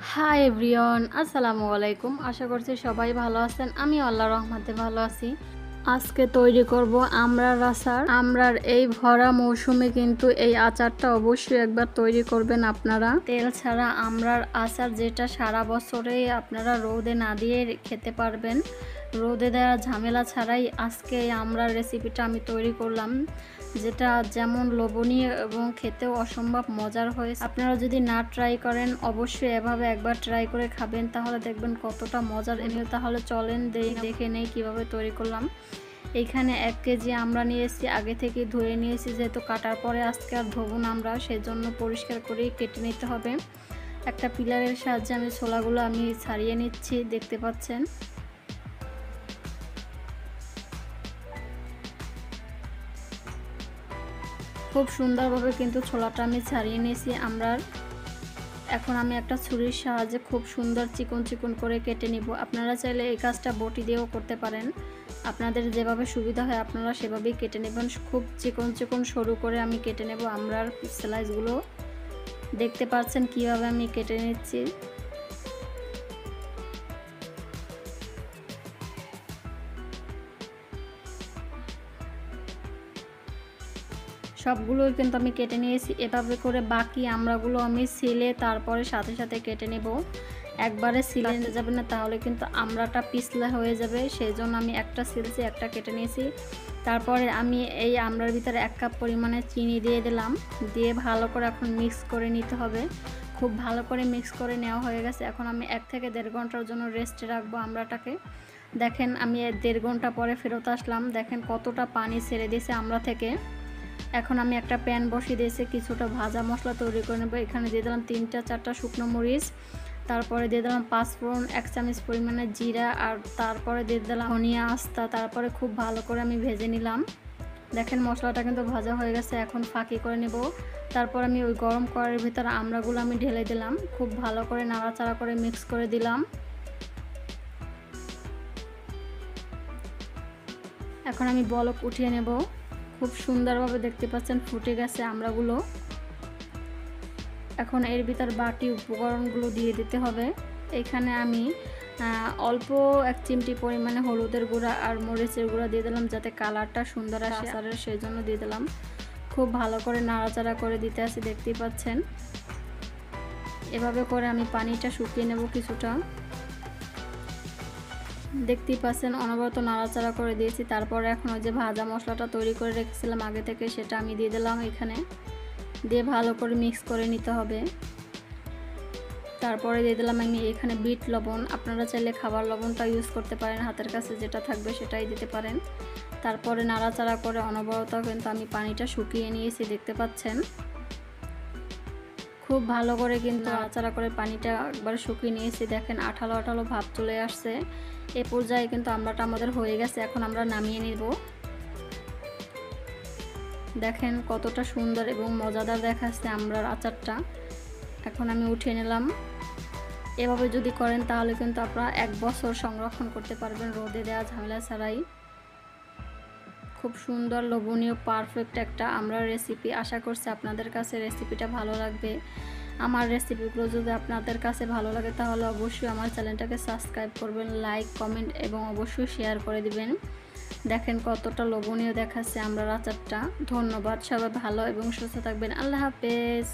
Hi everyone, আসসালামু আলাইকুম। আশা করছি সবাই ভালো আছেন। আমি আল্লাহর রহমতে ভালো আছি। আজকে তৈরি করব আমড়ার আচার। আমড়ার এই ভরা মৌসুমে কিন্তু এই আচারটা অবশ্যই একবার তৈরি করবেন আপনারা। তেল ছাড়া আমড়ার আচার, যেটা সারা বছরেই আপনারা রোদে না দিয়ে খেতে পারবেন। রোদে দেওয়া ঝামেলা ছাড়াই আজকে এই আমড়ার রেসিপিটা আমি তৈরি করলাম, যেটা যেমন লোভনীয় এবং খেতেও অসম্ভব মজার হয়েছে। আপনারা যদি না ট্রাই করেন, অবশ্যই এভাবে একবার ট্রাই করে খাবেন, তাহলে দেখবেন কতটা মজার। এমনি তাহলে চলেন দেখে নেই কিভাবে তৈরি করলাম। এইখানে 1 কেজি আমড়া নিয়েছি, আগে থেকে ধুয়ে নিয়েছি, যেহেতু কাটার পরে আজকে আর ধোবো না আমরা, সেজন্য পরিষ্কার করেই কেটে নিতে হবে। একটা পিলারের সাহায্যে আমি ছোলাগুলো ছাড়িয়ে নিচ্ছি, দেখতে পাচ্ছেন। খুব সুন্দরভাবে কিন্তু ছোলাটা আমি ছাড়িয়ে নিয়েছি আমড়ার। এখন আমি একটা ছুরির সাহায্যে খুব সুন্দর চিকন চিকন করে কেটে নিব। আপনারা চাইলে এই কাজটা বটি দিয়েও করতে পারেন, আপনাদের যেভাবে সুবিধা হয় আপনারা সেভাবেই কেটে নেবেন। খুব চিকন চিকন সরু করে আমি কেটে নেব আমড়ার স্লাইসগুলো। দেখতে পাচ্ছেন কিভাবে আমি কেটে নিচ্ছি। সবগুলোই কিন্তু আমি কেটে নিয়েছি। এভাবে করে বাকি আমড়াগুলো আমি ছিলে তারপরে সাথে সাথে কেটে নেব। একবারে সিলে যাবে না, তাহলে কিন্তু আমড়াটা পিছলা হয়ে যাবে। সেই জন্য আমি একটা সিলছি, একটা কেটে নিয়েছি। তারপরে আমি এই আমড়ার ভিতরে 1 কাপ পরিমাণে চিনি দিয়ে দিলাম। দিয়ে ভালো করে এখন মিক্স করে নিতে হবে। খুব ভালো করে মিক্স করে নেওয়া হয়ে গেছে। এখন আমি 1 থেকে 1.5 ঘন্টার জন্য রেস্টে রাখবো আমড়াটাকে। দেখেন আমি 1.5 ঘন্টা পরে ফেরত আসলাম। দেখেন কতটা পানি ছেড়ে দিয়েছে আমড়া থেকে। এখন আমি একটা প্যান বসিয়ে দিয়েছি, কিছুটা ভাজা মশলা তৈরি করে নেব। এখানে দিয়ে দিলাম 3-4টা শুকনো মরিচ, তারপরে দিয়ে দিলাম 5 ফোড়ন, 1 চামচ পরিমাণে জিরা, আর তারপরে দিয়ে দিলাম ধনিয়া আস্তা। তারপরে খুব ভালো করে আমি ভেজে নিলাম। দেখেন মশলাটা কিন্তু ভাজা হয়ে গেছে, এখন ফাঁকি করে নেব। তারপর আমি ওই গরম কড়াইয়ের ভিতরে আমড়াগুলো আমি ঢেলে দিলাম, খুব ভালো করে নাড়াচাড়া করে মিক্স করে দিলাম। এখন আমি বলক উঠিয়ে নেব। খুব সুন্দরভাবে দেখতে পাচ্ছেন ফুটে গেছে আমড়াগুলো। এখন এর ভিতর বাকি উপকরণগুলো দিয়ে দিতে হবে। এখানে আমি অল্প 1 চিমটি পরিমাণে হলুদের গুঁড়া আর মরিচের গুঁড়া দিয়ে দিলাম, যাতে কালারটা সুন্দর আসে আচারের, সেই জন্য দিয়ে দিলাম। খুব ভালো করে নাড়াচাড়া করে দিতে আসি, দেখতেই পাচ্ছেন। এভাবে করে আমি পানিটা শুকিয়ে নেব কিছুটা। দেখতেই পাচ্ছেন অনবরত নাড়াচাড়া করে দিয়েছি। তারপরে এখন ওই যে ভাজা মশলাটা তৈরি করে রেখেছিলাম আগে থেকে, সেটা আমি দিয়ে দিলাম এখানে। দিয়ে ভালো করে মিক্স করে নিতে হবে। তারপরে দিয়ে দিলাম আমি এখানে বিট লবণ। আপনারা চাইলে খাবার লবণটা ইউজ করতে পারেন, হাতের কাছে যেটা থাকবে সেটাই দিতে পারেন। তারপরে নাড়াচাড়া করে অনবরত কিন্তু আমি পানিটা শুকিয়ে নিয়েছি, দেখতে পাচ্ছেন। খুব ভালো করে কিন্তু নাড়াচাড়া করে পানিটা একবার শুকিয়ে নিয়েছি। দেখেন আঠালো আঠালো ভাব চলে আসছে। এ পর্যায়ে কিন্তু আমড়াটা আমাদের হয়ে গেছে। এখন আমরা নামিয়ে নেব। দেখেন কতটা সুন্দর এবং মজাদার দেখাচ্ছে আমড়ার আচারটা। এখন আমি উঠিয়ে নিলাম। এভাবে যদি করেন তাহলে কিন্তু আপনারা 1 বছর সংরক্ষণ করতে পারবেন রোদে দেওয়া ঝামেলা ছাড়াই। খুব সুন্দর লোভনীয় পারফেক্ট একটা আমড়ার রেসিপি। আশা করছি আপনাদের কাছে রেসিপিটা ভালো লাগবে। আমার রেসিপিগুলো যদি আপনাদের কাছে ভালো লাগে তাহলে অবশ্যই আমার চ্যানেলটাকে সাবস্ক্রাইব করবেন, লাইক, কমেন্ট এবং অবশ্যই শেয়ার করে দিবেন। দেখেন কতটা লোভনীয় দেখাচ্ছে আমড়ার আচারটা। ধন্যবাদ, সবাই ভালো এবং সুস্থ থাকবেন। আল্লাহ হাফেজ।